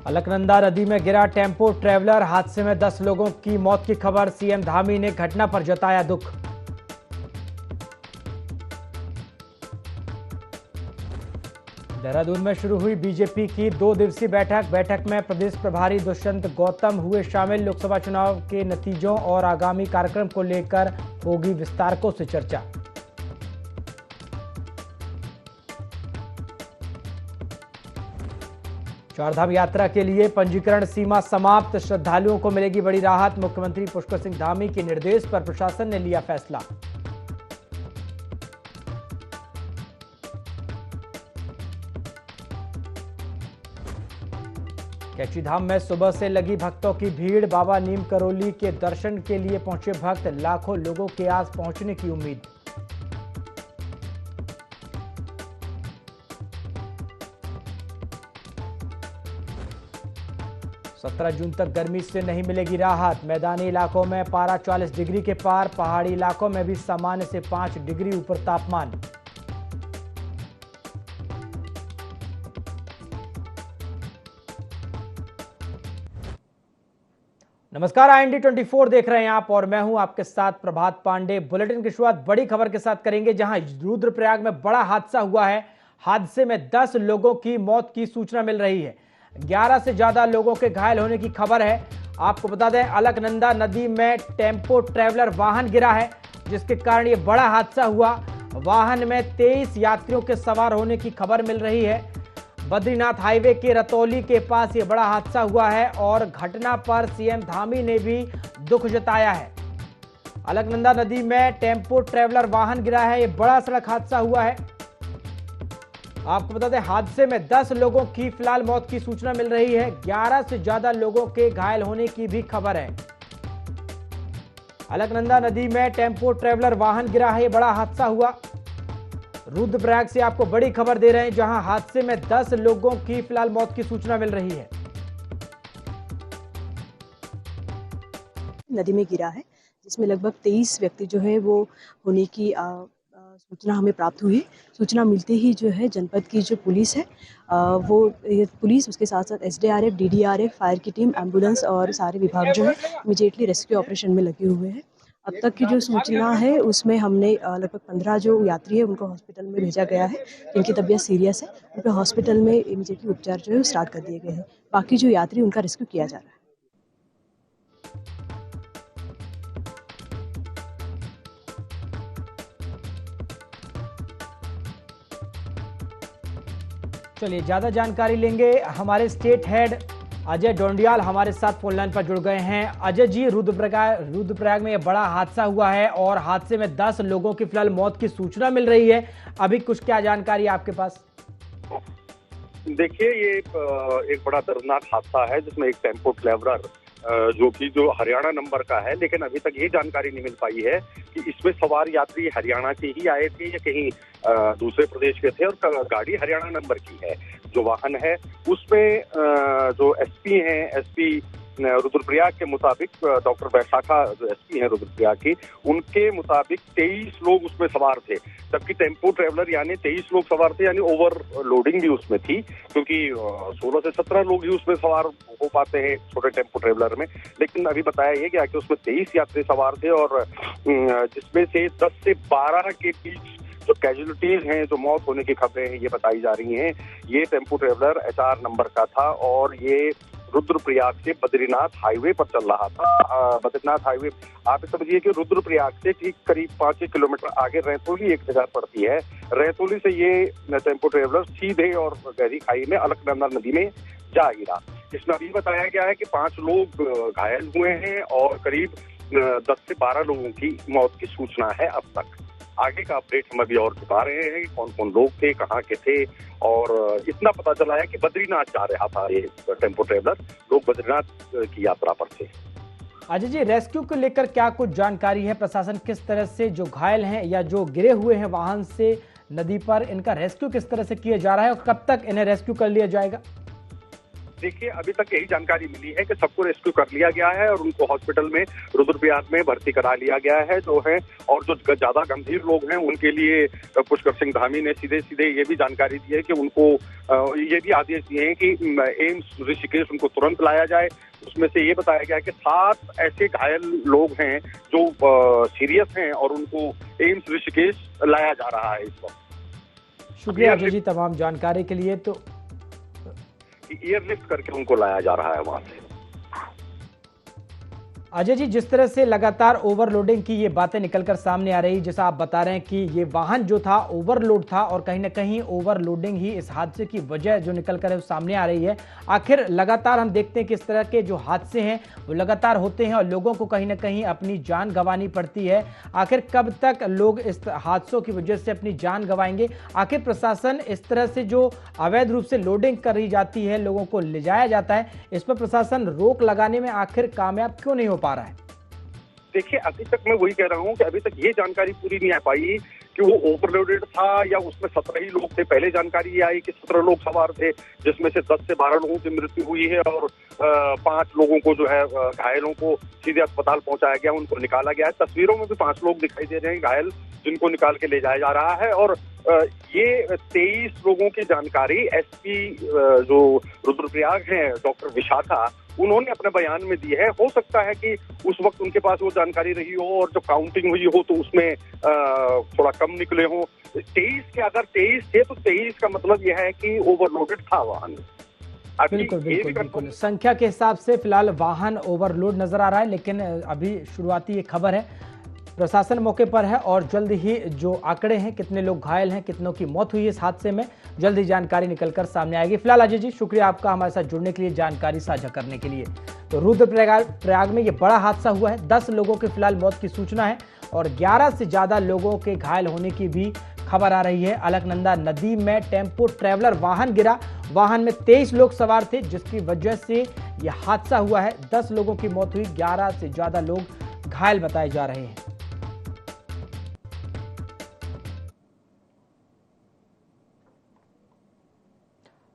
अलकनंदा नदी में गिरा टेम्पो ट्रैवलर, हादसे में 10 लोगों की मौत की खबर। सीएम धामी ने घटना पर जताया दुख। देहरादून में शुरू हुई बीजेपी की 2 दिवसीय बैठक में प्रदेश प्रभारी दुष्यंत गौतम हुए शामिल। लोकसभा चुनाव के नतीजों और आगामी कार्यक्रम को लेकर होगी विस्तारकों से चर्चा। चारधाम यात्रा के लिए पंजीकरण सीमा समाप्त, श्रद्धालुओं को मिलेगी बड़ी राहत। मुख्यमंत्री पुष्कर सिंह धामी के निर्देश पर प्रशासन ने लिया फैसला। कैचीधाम में सुबह से लगी भक्तों की भीड़। बाबा नीम करोली के दर्शन के लिए पहुंचे भक्त, लाखों लोगों के आज पहुंचने की उम्मीद। सत्रह जून तक गर्मी से नहीं मिलेगी राहत। मैदानी इलाकों में पारा 40 डिग्री के पार, पहाड़ी इलाकों में भी सामान्य से 5 डिग्री ऊपर तापमान। नमस्कार, IND 24 देख रहे हैं आप और मैं हूं आपके साथ प्रभात पांडे। बुलेटिन की शुरुआत बड़ी खबर के साथ करेंगे, जहां रुद्रप्रयाग में बड़ा हादसा हुआ है। हादसे में 10 लोगों की मौत की सूचना मिल रही है। 11 से ज्यादा लोगों के घायल होने की खबर है। आपको बता दें, अलकनंदा नदी में टेम्पो ट्रैवलर वाहन गिरा है, जिसके कारण यह बड़ा हादसा हुआ। वाहन में 23 यात्रियों के सवार होने की खबर मिल रही है। बद्रीनाथ हाईवे के रतौली के पास यह बड़ा हादसा हुआ है और घटना पर सीएम धामी ने भी दुख जताया है। अलकनंदा नदी में टेम्पो ट्रैवलर वाहन गिरा है, यह बड़ा सड़क हादसा हुआ है। आपको बता दें, हादसे में 10 लोगों की फिलहाल मौत की सूचना मिल रही है। 11 से ज्यादा लोगों के घायल होने की भी खबर है। अलकनंदा नदी में टेम्पो ट्रैवलर वाहन गिरा है, यह बड़ा हादसा हुआ। रुद्रप्रयाग से आपको बड़ी खबर दे रहे हैं, जहां हादसे में 10 लोगों की फिलहाल मौत की सूचना मिल रही है। नदी में गिरा है, जिसमें लगभग 23 व्यक्ति जो है वो होने की सूचना हमें प्राप्त हुई। सूचना मिलते ही जो है जनपद की जो पुलिस है वो पुलिस, उसके साथ साथ SDRF, DDRF, फायर की टीम, एम्बुलेंस और सारे विभाग जो है इमीडिएटली रेस्क्यू ऑपरेशन में लगे हुए हैं। अब तक की जो सूचना है उसमें हमने लगभग 15 जो यात्री है उनको हॉस्पिटल में भेजा गया है। जिनकी तबीयत सीरियस है, उनको हॉस्पिटल में इमीडिएटली उपचार जो है स्टार्ट कर दिए गए हैं। बाकी जो यात्री उनका रेस्क्यू किया जा रहा है। चलिए ज्यादा जानकारी लेंगे। हमारे स्टेट हेड अजय डोंडियाल हमारे साथ फोन लाइन पर जुड़ गए हैं। अजय जी, रुद्रप्रयाग में यह बड़ा हादसा हुआ है और हादसे में 10 लोगों की फिलहाल मौत की सूचना मिल रही है। अभी कुछ क्या जानकारी है आपके पास? देखिए, ये एक बड़ा दर्दनाक हादसा है, जिसमें एक टेम्पो ट्रैवलर जो हरियाणा नंबर का है, लेकिन अभी तक ये जानकारी नहीं मिल पाई है कि इसमें सवार यात्री हरियाणा के ही आए थे या कहीं दूसरे प्रदेश के थे, और गाड़ी हरियाणा नंबर की है। जो वाहन है उसमें जो SP हैं, SP रुद्रप्रयाग के मुताबिक, डॉक्टर वैशाखा जो SP हैं रुद्रप्रयाग की, उनके मुताबिक 23 लोग उसमें सवार थे। जबकि टेम्पो ट्रैवलर यानी 23 लोग सवार थे, यानी ओवरलोडिंग भी उसमें थी, क्योंकि 16 से 17 लोग ही उसमें सवार हो पाते हैं छोटे टेम्पो ट्रैवलर में। लेकिन अभी बताया गया कि उसमें 23 यात्री सवार थे, और जिसमें से 10 से 12 के बीच जो कैजुअलिटीज हैं, जो मौत होने की खबरें हैं, ये बताई जा रही हैं। ये टेम्पो ट्रैवलर HR नंबर का था और ये रुद्रप्रयाग से बद्रीनाथ हाईवे पर चल रहा था। बद्रीनाथ हाईवे, आप समझिए कि रुद्रप्रयाग से ठीक करीब 5 किलोमीटर आगे रैतोली एक जगह पड़ती है। रैतोली से ये टेम्पो ट्रैवलर सीधे और गहरी खाई में अलकनंदा नदी में जा गिरा। इसमें अभी बताया गया है कि 5 लोग घायल हुए हैं और करीब 10 से 12 लोगों की मौत की सूचना है अब तक। आगे का अपडेट हम अभी और दिखा रहे हैं, कौन कौन लोग थे, कहाँ के थे, और इतना पता चला है कि बद्रीनाथ जा रहा था ये टेम्पो ट्रैवलर। लोग बद्रीनाथ की यात्रा पर थे। अजय जी, रेस्क्यू को लेकर क्या कुछ जानकारी है? प्रशासन किस तरह से जो घायल हैं या जो गिरे हुए हैं वाहन से नदी पर, इनका रेस्क्यू किस तरह से किया जा रहा है और कब तक इन्हें रेस्क्यू कर लिया जाएगा? देखिए, अभी तक यही जानकारी मिली है कि सबको रेस्क्यू कर लिया गया है और उनको हॉस्पिटल में रुद्रप्रयाग में भर्ती करा लिया गया है जो है। और जो ज्यादा गंभीर लोग हैं उनके लिए पुष्कर सिंह धामी ने सीधे सीधे ये भी जानकारी दी है कि उनको ये भी आदेश दिए हैं कि एम्स ऋषिकेश उनको तुरंत लाया जाए। उसमें से ये बताया गया है कि 7 ऐसे घायल लोग हैं जो सीरियस हैं और उनको एम्स ऋषिकेश लाया जा रहा है इस वक्त। शुक्रिया अजय जी तमाम जानकारी के लिए। तो एयरलिफ्ट करके उनको लाया जा रहा है वहां से। अजय जी, जिस तरह से लगातार ओवरलोडिंग की ये बातें निकलकर सामने आ रही, जैसा आप बता रहे हैं कि ये वाहन जो था ओवरलोड था और कहीं ना कहीं ओवरलोडिंग ही इस हादसे की वजह जो निकलकर सामने आ रही है। आखिर लगातार हम देखते हैं कि इस तरह के जो हादसे हैं वो लगातार होते हैं और लोगों को कहीं ना कहीं अपनी जान गंवानी पड़ती है। आखिर कब तक लोग इस हादसों की वजह से अपनी जान गंवाएंगे? आखिर प्रशासन इस तरह से जो अवैध रूप से लोडिंग करी जाती है, लोगों को ले जाया जाता है, इस पर प्रशासन रोक लगाने में आखिर कामयाब क्यों नहीं हो पा रहा है? देखिए, अभी तक मैं वही कह रहा हूँ कि अभी तक ये जानकारी पूरी नहीं आ पाई कि वो ओवरलोडेड था या उसमें 17 ही लोग थे। पहले जानकारी ये आई कि 17 लोग सवार थे, जिसमें से 10 से 12 लोगों की मृत्यु हुई है और 5 लोगों को जो है घायलों को सीधे अस्पताल पहुंचाया गया, उनको निकाला गया है। तस्वीरों में भी 5 लोग दिखाई दे रहे हैं घायल, जिनको निकाल के ले जाया जा रहा है। और ये 23 लोगों की जानकारी एसपी जो रुद्रप्रयाग हैं डॉक्टर विशाखा, उन्होंने अपने बयान में दी है। हो सकता है कि उस वक्त उनके पास वो जानकारी रही हो और जो काउंटिंग हुई हो तो उसमें थोड़ा कम निकले हो। 23 के अगर 23 थे तो 23 का मतलब यह है कि ओवरलोडेड था वाहन। बिल्कुल। संख्या के हिसाब से फिलहाल वाहन ओवरलोड नजर आ रहा है, लेकिन अभी शुरुआती ये खबर है। प्रशासन मौके पर है और जल्द ही जो आंकड़े हैं, कितने लोग घायल हैं, कितनों की मौत हुई है इस हादसे में, जल्द ही जानकारी निकलकर सामने आएगी। फिलहाल अजय जी, शुक्रिया आपका हमारे साथ जुड़ने के लिए, जानकारी साझा करने के लिए। तो रुद्रप्रयाग में ये बड़ा हादसा हुआ है। 10 लोगों की फिलहाल मौत की सूचना है और 11 से ज्यादा लोगों के घायल होने की भी खबर आ रही है। अलकनंदा नदी में टेम्पो ट्रैवलर वाहन गिरा। वाहन में 23 लोग सवार थे, जिसकी वजह से यह हादसा हुआ है। 10 लोगों की मौत हुई, 11 से ज्यादा लोग घायल बताए जा रहे हैं।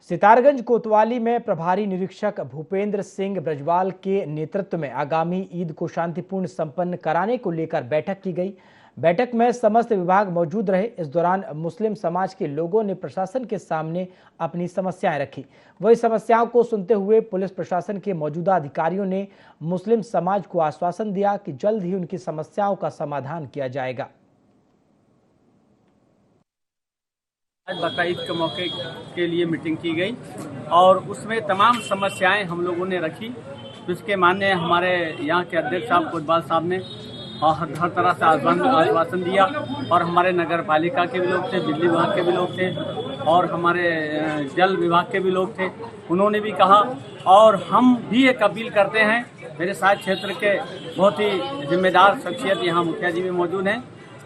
सितारगंज कोतवाली में प्रभारी निरीक्षक भूपेंद्र सिंह ब्रजवाल के नेतृत्व में आगामी ईद को शांतिपूर्ण संपन्न कराने को लेकर बैठक की गई। बैठक में समस्त विभाग मौजूद रहे। इस दौरान मुस्लिम समाज के लोगों ने प्रशासन के सामने अपनी समस्याएं रखी। वही समस्याओं को सुनते हुए पुलिस प्रशासन के मौजूदा अधिकारियों ने मुस्लिम समाज को आश्वासन दिया कि जल्द ही उनकी समस्याओं का समाधान किया जाएगा। आज बकरीद के मौके के लिए मीटिंग की गई और उसमें तमाम समस्याएं हम लोगों ने रखी। उसके माननीय हमारे यहाँ के अध्यक्ष साहब कोतवाल साहब ने हर तरह से आश्वासन दिया और हमारे नगर पालिका के भी लोग थे, बिजली विभाग के भी लोग थे और हमारे जल विभाग के भी लोग थे, उन्होंने भी कहा। और हम भी एक अपील करते हैं, मेरे साथ क्षेत्र के बहुत ही जिम्मेदार शख्सियत यहाँ मुखिया जी भी मौजूद हैं,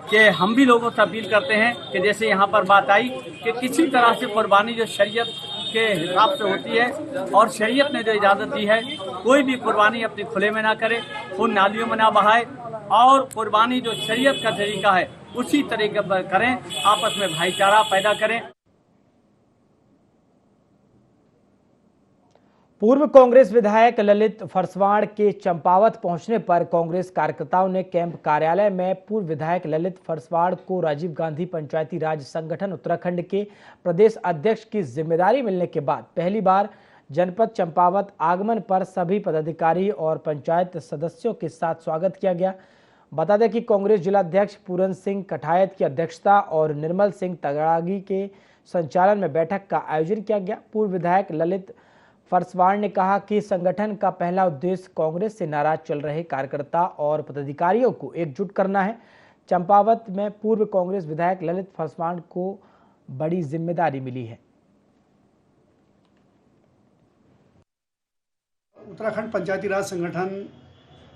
कि हम भी लोगों से अपील करते हैं कि जैसे यहाँ पर बात आई कि किसी तरह से कुर्बानी जो शरीयत के हिसाब से होती है और शरीयत ने जो इजाज़त दी है, कोई भी कुर्बानी अपने खुले में ना करे, उन नालियों में ना बहाए और कुर्बानी जो शरीयत का तरीका है उसी तरीके पर करें, आपस में भाईचारा पैदा करें। पूर्व कांग्रेस विधायक ललित फरसवाण के चंपावत पहुंचने पर कांग्रेस कार्यकर्ताओं ने कैंप कार्यालय में पूर्व विधायक ललित फरसवाण को राजीव गांधी पंचायती राज संगठन उत्तराखंड के प्रदेश अध्यक्ष की जिम्मेदारी मिलने के बाद पहली बार जनपद चंपावत आगमन पर सभी पदाधिकारी और पंचायत सदस्यों के साथ स्वागत किया गया। बता दें कि कांग्रेस जिलाध्यक्ष पूरन सिंह कठायत की अध्यक्षता और निर्मल सिंह तगड़ागी के संचालन में बैठक का आयोजन किया गया। पूर्व विधायक ललित फरसवाण ने कहा कि संगठन का पहला उद्देश्य कांग्रेस से नाराज चल रहे कार्यकर्ता और पदाधिकारियों को एकजुट करना है। चंपावत में पूर्व कांग्रेस विधायक ललित फरसवाण को बड़ी जिम्मेदारी मिली है। उत्तराखंड पंचायती राज संगठन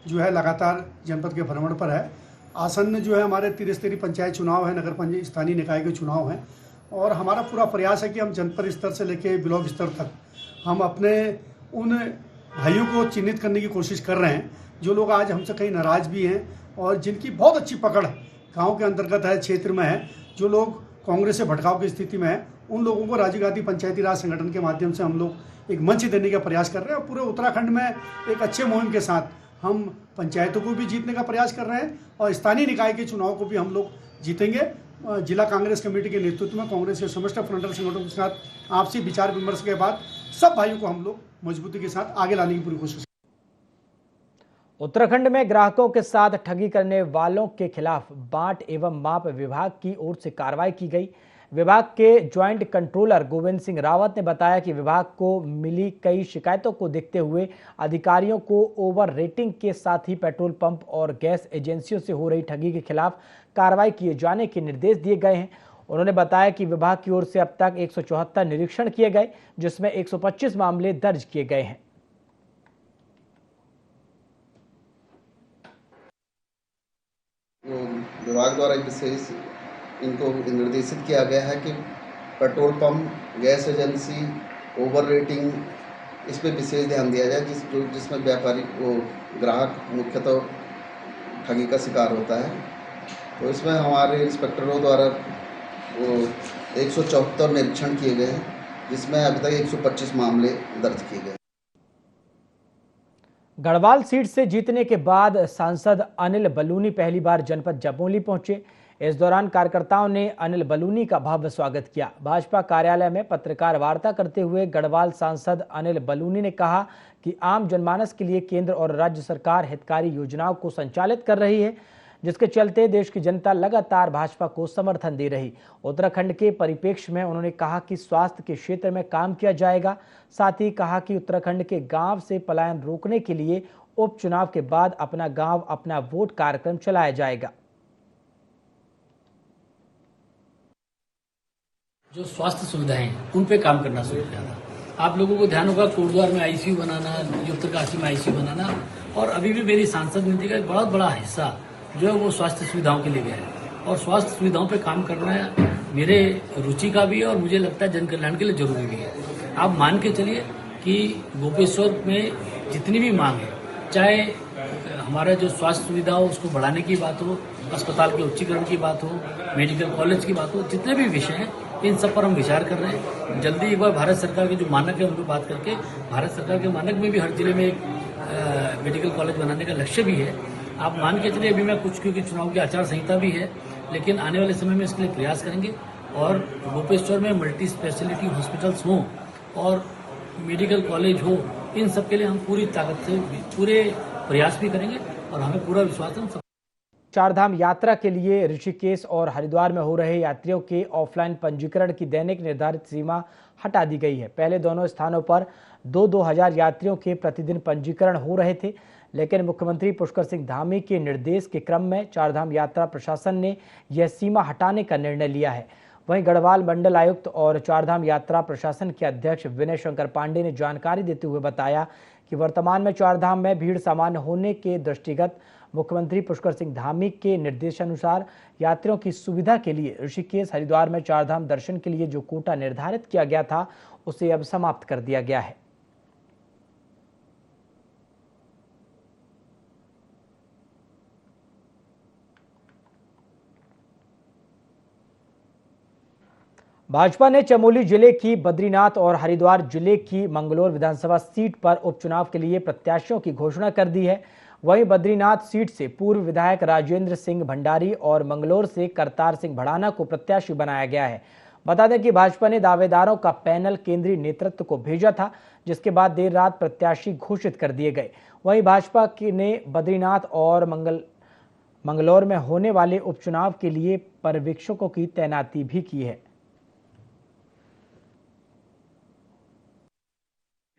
जो है लगातार जनपद के भ्रमण पर है। आसन्न जो है हमारे त्रिस्तरीय पंचायत चुनाव है, नगर पंचायत स्थानीय निकाय के चुनाव हैं और हमारा पूरा प्रयास है कि हम जनपद स्तर से लेकर ब्लॉक स्तर तक हम अपने उन भाइयों को चिन्हित करने की कोशिश कर रहे हैं जो लोग आज हमसे कहीं नाराज भी हैं और जिनकी बहुत अच्छी पकड़ गांव के अंतर्गत है, क्षेत्र में है, जो लोग कांग्रेस से भटकाव की स्थिति में है, उन लोगों को राजीव गांधी पंचायती राज संगठन के माध्यम से हम लोग एक मंच देने का प्रयास कर रहे हैं और पूरे उत्तराखंड में एक अच्छे मुहिम के साथ हम पंचायतों को भी जीतने का प्रयास कर रहे हैं और स्थानीय निकाय के चुनाव को भी हम लोग जीतेंगे। जिला कांग्रेस कमेटी के नेतृत्व में कांग्रेस के समस्त फ्रंटल संगठनों के साथ आपसी विचार विमर्श के बाद सब भाइयों को हम लोग मजबूती के साथ आगे लाने की पूरी कोशिश। उत्तराखंड में ग्राहकों के साथ ठगी करने वालों के खिलाफ बाट एवं माप विभाग की ओर से कार्रवाई की गई। विभाग के ज्वाइंट कंट्रोलर गोविंद सिंह रावत ने बताया कि विभाग को मिली कई शिकायतों को देखते हुए अधिकारियों को ओवर रेटिंग के साथ ही पेट्रोल पंप और गैस एजेंसियों से हो रही ठगी के खिलाफ कार्रवाई किए जाने के निर्देश दिए गए हैं। उन्होंने बताया कि विभाग की ओर से अब तक 174 निरीक्षण किए गए, जिसमें 125 मामले दर्ज किए गए हैं। विभाग द्वारा विशेष इनको निर्देशित किया गया है कि petrol pump, gas agency, over rating, इस पर विशेष ध्यान दिया जाए जिसमें व्यापारी वो ग्राहक मुख्यतः ठगी का शिकार होता है। तो इसमें हमारे इंस्पेक्टरों द्वारा वो 174 निरीक्षण किए गए हैं, जिसमें अभी तक 125 मामले दर्ज किए गए। गढ़वाल सीट से जीतने के बाद सांसद अनिल बलूनी पहली बार जनपद जमोली पहुंचे। इस दौरान कार्यकर्ताओं ने अनिल बलूनी का भव्य स्वागत किया। भाजपा कार्यालय में पत्रकार वार्ता करते हुए गढ़वाल सांसद अनिल बलूनी ने कहा कि आम जनमानस के लिए केंद्र और राज्य सरकार हितकारी योजनाओं को संचालित कर रही है, जिसके चलते देश की जनता लगातार भाजपा को समर्थन दे रही। उत्तराखंड के परिप्रेक्ष्य में उन्होंने कहा कि स्वास्थ्य के क्षेत्र में काम किया जाएगा। साथ ही कहा कि उत्तराखंड के गांव से पलायन रोकने के लिए उपचुनाव के बाद अपना गांव अपना वोट कार्यक्रम चलाया जाएगा। जो स्वास्थ्य सुविधाएं उन पे काम करना शुरू किया था। आप लोगों को ध्यान होगा कोटद्वार में आईसीयू बनाना, उत्तरकाशी में आईसीयू बनाना, और अभी भी मेरी सांसद नीति का एक बहुत बड़ा हिस्सा जो है वो स्वास्थ्य सुविधाओं के लिए गया है। और स्वास्थ्य सुविधाओं पे काम करना मेरे रुचि का भी है और मुझे लगता है जन कल्याण के लिए जरूरी भी है। आप मान के चलिए कि गोपेश्वर में जितनी भी मांग है, चाहे हमारा जो स्वास्थ्य सुविधा हो उसको बढ़ाने की बात हो, अस्पताल के उच्चीकरण की बात हो, मेडिकल कॉलेज की बात हो, जितने भी विषय हैं इन सब पर हम विचार कर रहे हैं। जल्दी एक बार भारत सरकार के जो मानक है उन पर बात करके, भारत सरकार के मानक में भी हर जिले में एक मेडिकल कॉलेज बनाने का लक्ष्य भी है। आप मान के चलिए, अभी मैं कुछ, क्योंकि चुनाव की आचार संहिता भी है, लेकिन आने वाले समय में इसके लिए प्रयास करेंगे और गोपेश्वर में मल्टी स्पेशलिटी हॉस्पिटल्स हों और मेडिकल कॉलेज हो, इन सब के लिए हम पूरी ताकत से पूरे प्रयास भी करेंगे और हमें पूरा विश्वास है। चारधाम यात्रा के लिए ऋषिकेश और हरिद्वार में हो रहे यात्रियों के ऑफलाइन पंजीकरण की दैनिक निर्धारित सीमा हटा दी गई है। पहले दोनों स्थानों पर 2-2 हजार यात्रियों के प्रतिदिन पंजीकरण हो रहे थे, लेकिन मुख्यमंत्री पुष्कर सिंह धामी के निर्देश के क्रम में चारधाम यात्रा प्रशासन ने यह सीमा हटाने का निर्णय लिया है। वहीं गढ़वाल मंडल आयुक्त और चारधाम यात्रा प्रशासन के अध्यक्ष विनय शंकर पांडे ने जानकारी देते हुए बताया कि वर्तमान में चारधाम में भीड़ सामान्य होने के दृष्टिगत मुख्यमंत्री पुष्कर सिंह धामी के निर्देशानुसार यात्रियों की सुविधा के लिए ऋषिकेश हरिद्वार में चारधाम दर्शन के लिए जो कोटा निर्धारित किया गया था उसे अब समाप्त कर दिया गया है। भाजपा ने चमोली जिले की बद्रीनाथ और हरिद्वार जिले की मंगलौर विधानसभा सीट पर उपचुनाव के लिए प्रत्याशियों की घोषणा कर दी है। वहीं बद्रीनाथ सीट से पूर्व विधायक राजेंद्र सिंह भंडारी और मंगलौर से करतार सिंह भड़ाना को प्रत्याशी बनाया गया है। बता दें कि भाजपा ने दावेदारों का पैनल केंद्रीय नेतृत्व को भेजा था, जिसके बाद देर रात प्रत्याशी घोषित कर दिए गए। वहीं भाजपा ने बद्रीनाथ और मंगलौर में होने वाले उपचुनाव के लिए पर्यवेक्षकों की तैनाती भी की है।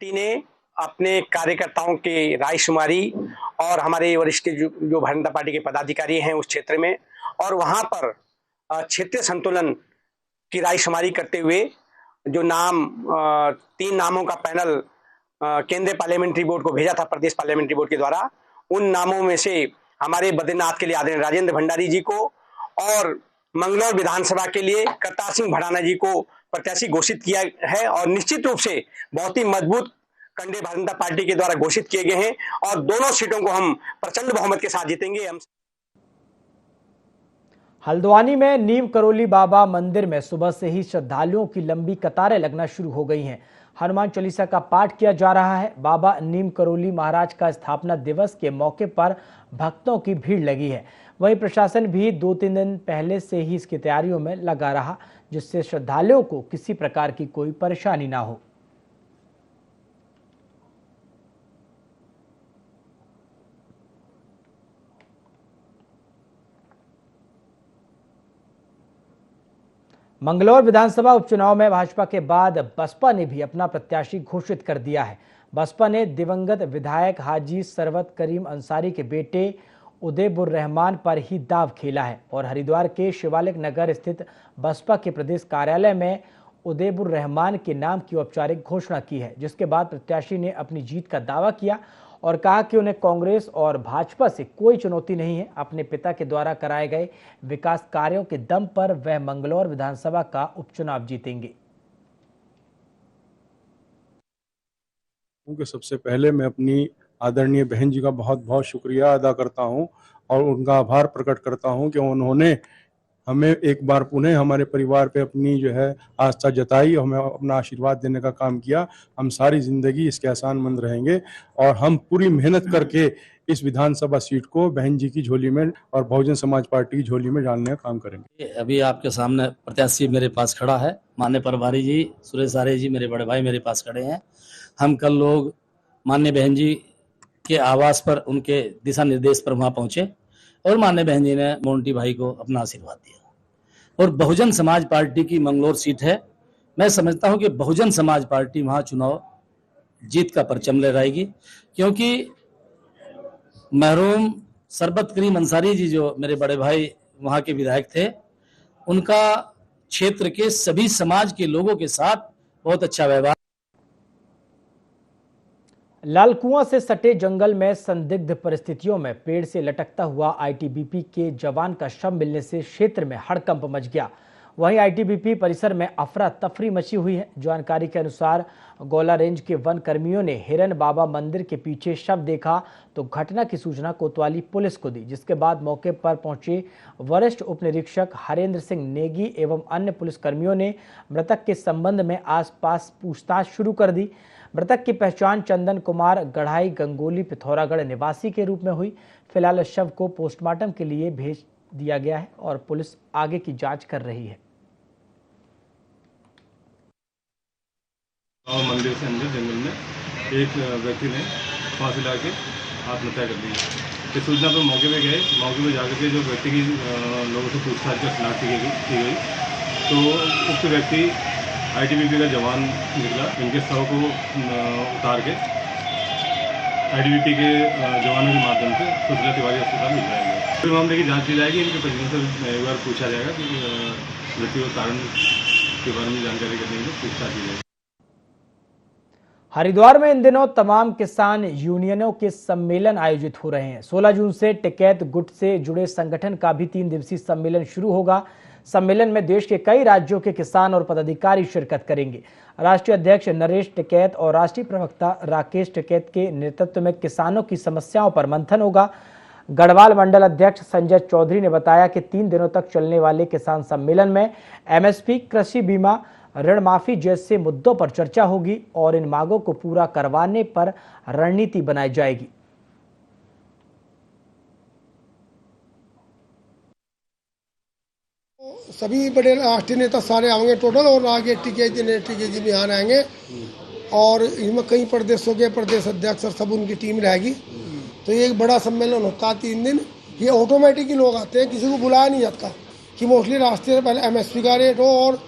पार्टी ने अपने कार्यकर्ताओं की रायशुमारी और हमारे वरिष्ठ जो भारतीय जनता पार्टी के पदाधिकारी हैं उस क्षेत्र में, और वहां पर क्षेत्रीय संतुलन की रायशुमारी करते हुए जो नाम 3 नामों का पैनल केंद्रीय पार्लियामेंट्री बोर्ड को भेजा था, प्रदेश पार्लियामेंट्री बोर्ड के द्वारा, उन नामों में से हमारे बद्रीनाथ के लिए आदरणीय राजेंद्र भंडारी जी को और मंगलौर विधानसभा के लिए करतार सिंह भड़ाना जी को प्रत्याशी घोषित किया है। और निश्चित रूप से बहुत ही मजबूत कंडे भारतीय जनता पार्टी के द्वारा घोषित किए गए हैं और दोनों सीटों को हम प्रचंड बहुमत के साथ जीतेंगे। हल्द्वानी में नीम करोली बाबा मंदिर में सुबह से ही श्रद्धालुओं की लंबी कतारें लगना शुरू हो गई हैं। हनुमान चालीसा का पाठ किया जा रहा है। बाबा नीम करोली महाराज का स्थापना दिवस के मौके पर भक्तों की भीड़ लगी है। वहीं प्रशासन भी 2-3 दिन पहले से ही इसकी तैयारियों में लगा रहा, जिससे श्रद्धालुओं को किसी प्रकार की कोई परेशानी ना हो। मंगलौर विधानसभा उपचुनाव में भाजपा के बाद बसपा ने भी अपना प्रत्याशी घोषित कर दिया है। बसपा ने दिवंगत विधायक हाजी सरवत करीम अंसारी के बेटे उदयबुर रहमान पर ही दाव खेला है और हरिद्वार के शिवालिक नगर स्थित बसपा के प्रदेश कार्यालय में उदयबुर रहमान के नाम की औपचारिक घोषणा की है, जिसके बाद प्रत्याशी ने अपनी जीत का दावा किया और कहा कि उन्हें कांग्रेस और भाजपा से कोई चुनौती नहीं है। अपने पिता के द्वारा कराए गए विकास कार्यों के दम पर वह मंगलौर विधानसभा का उपचुनाव जीतेंगे। सबसे पहले मैं अपनी आदरणीय बहन जी का बहुत बहुत शुक्रिया अदा करता हूं और उनका आभार प्रकट करता हूं कि उन्होंने हमें एक बार पुनः हमारे परिवार पे अपनी जो है आस्था जताई, हमें अपना आशीर्वाद देने का काम किया। हम सारी जिंदगी इसके एहसानमंद रहेंगे और हम पूरी मेहनत करके इस विधानसभा सीट को बहन जी की झोली में और बहुजन समाज पार्टी की झोली में डालने का काम करेंगे। अभी आपके सामने प्रत्याशी मेरे पास खड़ा है, माननीय प्रभारी जी सुरेश आर्य जी, मेरे बड़े भाई मेरे पास खड़े हैं। हम कल लोग माननीय बहन जी के आवास पर उनके दिशा निर्देश पर वहां पहुंचे और माननीय बहन जी ने मोंटी भाई को अपना आशीर्वाद दिया। और बहुजन समाज पार्टी की मंगलौर सीट है। मैं समझता हूं कि बहुजन समाज पार्टी वहां चुनाव जीत का परचम लहराएगी, क्योंकि मरहूम सरबत करीम अंसारी जी जो मेरे बड़े भाई वहां के विधायक थे, उनका क्षेत्र के सभी समाज के लोगों के साथ बहुत अच्छा व्यवहार। लालकुआं से सटे जंगल में संदिग्ध परिस्थितियों में पेड़ से लटकता हुआ आईटीबीपी के जवान का शव मिलने से क्षेत्र में हड़कंप मच गया। वहीं आईटीबीपी परिसर में अफरा तफरी मची हुई है। जानकारी के अनुसार गौला रेंज के वन कर्मियों ने हिरन बाबा मंदिर के पीछे शव देखा तो घटना की सूचना कोतवाली पुलिस को दी, जिसके बाद मौके पर पहुंचे वरिष्ठ उप निरीक्षक हरेंद्र सिंह नेगी एवं अन्य पुलिसकर्मियों ने मृतक के संबंध में आसपास पूछताछ शुरू कर दी। मृतक की पहचान चंदन कुमार गढ़ाई गंगोली पिथौरागढ़ निवासी के रूप में हुई। फिलहाल शव को पोस्टमार्टम के लिए भेज दिया गया है और पुलिस आगे की जांच कर रही है। मंदिर से अंदर जंगल में एक व्यक्ति ने फांसी लगा के आत्महत्या कर ली। इस सूचना पर मौके पे गए। मौके पे जाकर के जो व्यक्ति की लोगों से पूछताछ कर शिनाख्त की गई तो उक्त व्यक्ति आईटीबीपी का जवान निकला। इनके शव को उतार के आईटीबीपी के जवानों के माध्यम से सुशीला तिवारी अस्पताल भिजवाया गया। फिर मामले की जांच की जाएगी। इनके परिजनों से एक बार पूछा जाएगा कि मृत्यु के कारण के बारे में जानकारी करने के लिए पूछताछ की जाएगी। हरिद्वार में इन दिनों तमाम किसान यूनियनों के सम्मेलन आयोजित हो रहे हैं। 16 जून से टिकैत गुट से जुड़े संगठन का भी 3 दिवसीय सम्मेलन शुरू होगा। सम्मेलन में देश के कई राज्यों के किसान और पदाधिकारी शिरकत करेंगे। राष्ट्रीय अध्यक्ष नरेश टिकैत और राष्ट्रीय प्रवक्ता राकेश टिकैत के नेतृत्व में किसानों की समस्याओं पर मंथन होगा। गढ़वाल मंडल अध्यक्ष संजय चौधरी ने बताया कि 3 दिनों तक चलने वाले किसान सम्मेलन में एमएसपी, कृषि बीमा, ऋण माफी जैसे मुद्दों पर चर्चा होगी और इन मांगों को पूरा करवाने पर रणनीति बनाई जाएगी। सभी बड़े राष्ट्रीय नेता सारे आएंगे टोटल और आगे टीके जी बिहार आएंगे और इसमें कई प्रदेशों के प्रदेश अध्यक्ष और सब उनकी टीम रहेगी। तो ये एक बड़ा सम्मेलन होता है 3 दिन। ये ऑटोमेटिक ही लोग आते हैं, किसी को बुलाया नहीं जाता कि मोस्टली राष्ट्रीय पहले एमएसपी का रेट हो और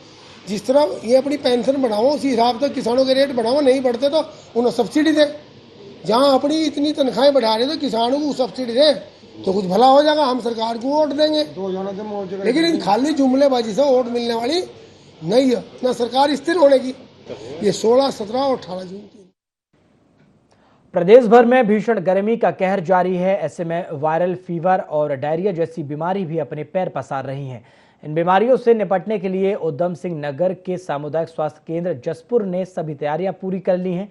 जिस तरह ये अपनी पेंशन बढ़ाओ उसी हिसाब से किसानों के रेट बढ़ाओ। नहीं बढ़ते तो उन्हें सब्सिडी दें। जहाँ अपनी इतनी तनख्वाहें बढ़ा रहे तो किसानों को सब्सिडी दें तो कुछ भला हो जाएगा। हम सरकार को वोट देंगे, लेकिन इन खाली जुमलेबाजी से वोट मिलने वाली नहीं है, ना सरकार स्थिर होने की। ये 16, 17 और 18 जून की। प्रदेश भर में भीषण गर्मी का कहर जारी है। ऐसे में वायरल फीवर और डायरिया जैसी बीमारी भी अपने पैर पसार रही हैं। इन बीमारियों से निपटने के लिए उधम सिंह नगर के सामुदायिक स्वास्थ्य केंद्र जसपुर ने सभी तैयारियां पूरी कर ली हैं।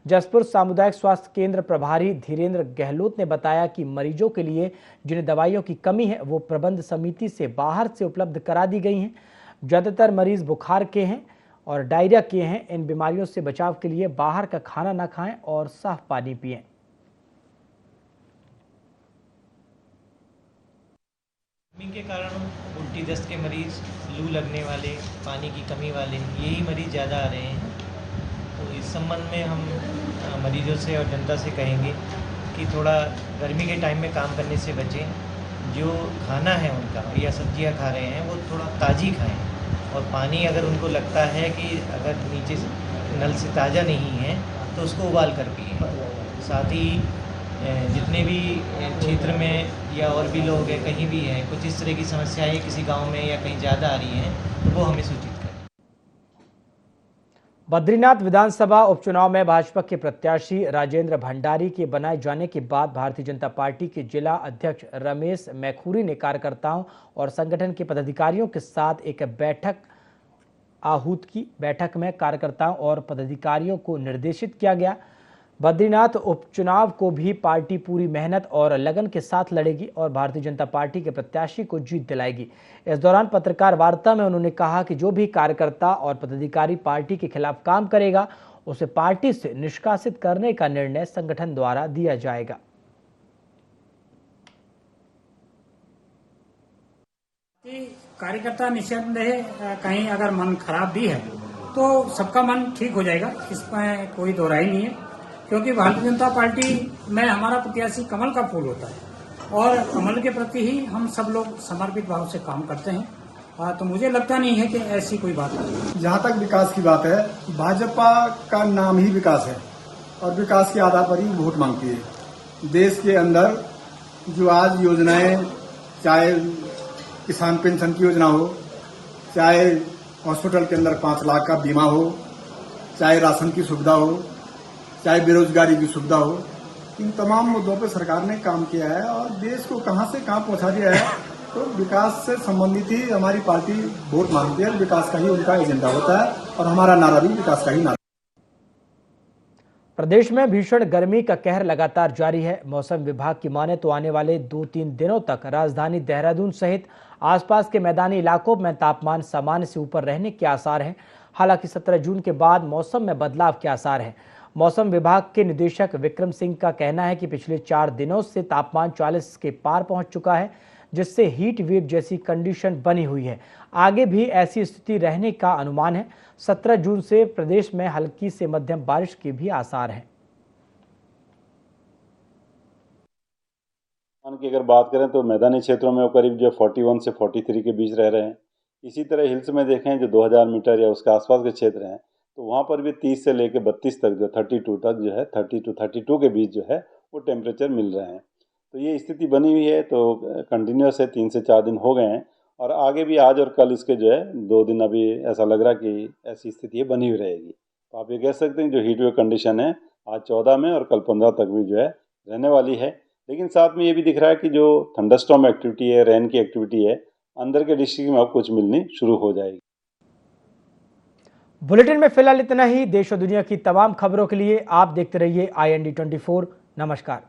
जसपुर सामुदायिक स्वास्थ्य केंद्र प्रभारी धीरेन्द्र गहलोत ने बताया कि मरीजों के लिए जिन दवाइयों की कमी है वो प्रबंध समिति से बाहर से उपलब्ध करा दी गई हैं। ज़्यादातर मरीज बुखार के हैं और डायरिया के हैं। इन बीमारियों से बचाव के लिए बाहर का खाना न खाएं और साफ पानी पिएं। गर्मी के कारण उल्टी दस्त के मरीज, लू लगने वाले, पानी की कमी वाले, यही मरीज ज़्यादा आ रहे हैं। तो इस संबंध में हम मरीजों से और जनता से कहेंगे कि थोड़ा गर्मी के टाइम में काम करने से बचें। जो खाना है उनका या सब्जियां खा रहे हैं वो थोड़ा ताज़ी खाएं, और पानी अगर उनको लगता है कि अगर नीचे नल से ताज़ा नहीं है तो उसको उबाल कर पिए। साथ ही जितने भी क्षेत्र में या और भी लोग हैं, कहीं भी हैं, कुछ इस तरह की समस्याएं किसी गांव में या कहीं ज़्यादा आ रही हैं तो वो हमें सूचित करें। बद्रीनाथ विधानसभा उपचुनाव में भाजपा के प्रत्याशी राजेंद्र भंडारी के बनाए जाने के बाद भारतीय जनता पार्टी के जिला अध्यक्ष रमेश मैखुरी ने कार्यकर्ताओं और संगठन के पदाधिकारियों के साथ एक बैठक आहूत की। बैठक में कार्यकर्ताओं और पदाधिकारियों को निर्देशित किया गया, बद्रीनाथ उपचुनाव को भी पार्टी पूरी मेहनत और लगन के साथ लड़ेगी और भारतीय जनता पार्टी के प्रत्याशी को जीत दिलाएगी। इस दौरान पत्रकार वार्ता में उन्होंने कहा कि जो भी कार्यकर्ता और पदाधिकारी पार्टी के खिलाफ काम करेगा उसे पार्टी से निष्कासित करने का निर्णय संगठन द्वारा दिया जाएगा। कार्यकर्ता निस्संदेह कहीं अगर मन खराब भी है तो सबका मन ठीक हो जाएगा, इसमें कोई दो राय नहीं है, क्योंकि भारतीय जनता पार्टी में हमारा प्रत्याशी कमल का फूल होता है और कमल के प्रति ही हम सब लोग समर्पित भाव से काम करते हैं। तो मुझे लगता नहीं है कि ऐसी कोई बात है। जहाँ तक विकास की बात है, भाजपा का नाम ही विकास है और विकास के आधार पर ही वोट मांगती है। देश के अंदर जो आज योजनाएं, चाहे किसान पेंशन की योजना हो, चाहे हॉस्पिटल के अंदर 5 लाख का बीमा हो, चाहे राशन की सुविधा हो, चाहे बेरोजगारी की सुविधा हो, इन तमाम मुद्दों पर सरकार ने काम किया है और देश को कहां से कहां पहुंचा दिया है। तो विकास से संबंधित ही हमारी पार्टी वोट मांगती है, विकास का ही उनका एजेंडा होता है और हमारा नारा भी विकास का ही नारा। प्रदेश में भीषण गर्मी का कहर लगातार जारी है। मौसम विभाग की माने तो आने वाले 2-3 दिनों तक राजधानी देहरादून सहित आसपास के मैदानी इलाकों में तापमान सामान्य से ऊपर रहने के आसार हैं। हालांकि 17 जून के बाद मौसम में बदलाव के आसार हैं। मौसम विभाग के निदेशक विक्रम सिंह का कहना है कि पिछले 4 दिनों से तापमान 40 के पार पहुंच चुका है, जिससे हीट वेव जैसी कंडीशन बनी हुई है। आगे भी ऐसी स्थिति रहने का अनुमान है। 17 जून से प्रदेश में हल्की से मध्यम बारिश के भी आसार हैं। की अगर बात करें तो मैदानी क्षेत्रों में वो करीब जो 41 से 43 के बीच रह रहे हैं। इसी तरह हिल्स में देखें जो 2000 मीटर या उसके आसपास के क्षेत्र हैं तो वहाँ पर भी 30 से लेकर 32 तक जो 32 तक जो है 32 के बीच जो है वो टेम्परेचर मिल रहे हैं। तो ये स्थिति बनी हुई है, तो कंटिन्यूस है, 3 से 4 दिन हो गए हैं और आगे भी आज और कल इसके जो है 2 दिन अभी ऐसा लग रहा है कि ऐसी स्थिति बनी हुई रहेगी। तो आप ये कह सकते हैं जो हीट वेव कंडीशन है आज 14 में और कल 15 तक भी जो है रहने वाली है। लेकिन साथ में ये भी दिख रहा है कि जो थंडरस्टॉर्म एक्टिविटी है, रेन की एक्टिविटी है, अंदर के डिस्ट्रिक्ट में अब कुछ मिलनी शुरू हो जाएगी। बुलेटिन में फिलहाल इतना ही। देश और दुनिया की तमाम खबरों के लिए आप देखते रहिए IND24। नमस्कार।